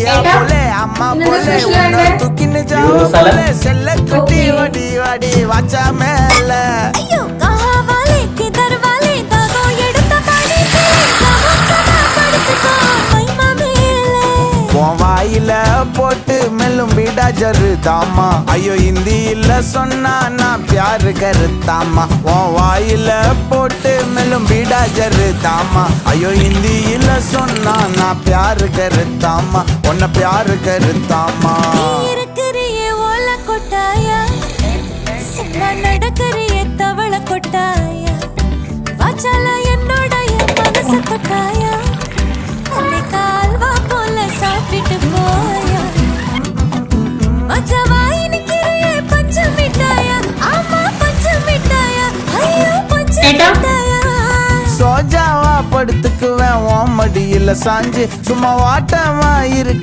ஐயா போலே அம்மா போலே உன்னை தூக்கின்னு ஜாவ போலே செல்ல குட்டி வடி வடி வாச்சா மேல வாயில போட்டு மெல்லும் பீடா ஜருதாமா ஐயோ ஹிந்தியில சொன்னா நான் பியாரு கருத்தாமா உன் வாயில போட்டு மெல்லும் பீடா ஜருதாமா ஐயோ ஹிந்தியில சொன்னா நான் பியாரு கருத்தாமா உன்னை பியாரு கருத்தாமா நடக்கிறிய தவள கொட்டாயா வாச்சால என்னோட மனசு கொட்டாயா உன்னை கால்வா போல சாப்பிட்டு போயா மச்சவாய் நிக்கிறிய பஞ்சு மிட்டாயா ஆமா பஞ்சு மிட்டாயா ஐயோ பஞ்சு மிட்டாயா சோஜாவா படுத்துக்குவேன் ஓ மடியில சாஞ்சு சும்மா வாட்டமா இருக்கு